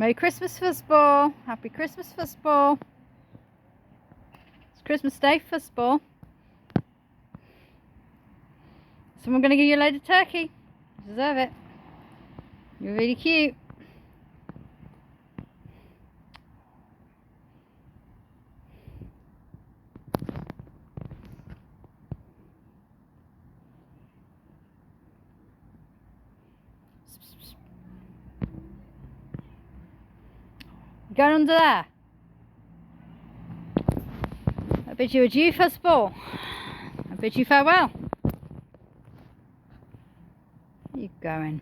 Merry Christmas, Fuzzball. Happy Christmas, Fuzzball. It's Christmas Day, Fuzzball. Someone going to give you a load of turkey. You deserve it. You're really cute. Going under there. I bid you adieu, Fuzzball. I bid you farewell. Where are you going?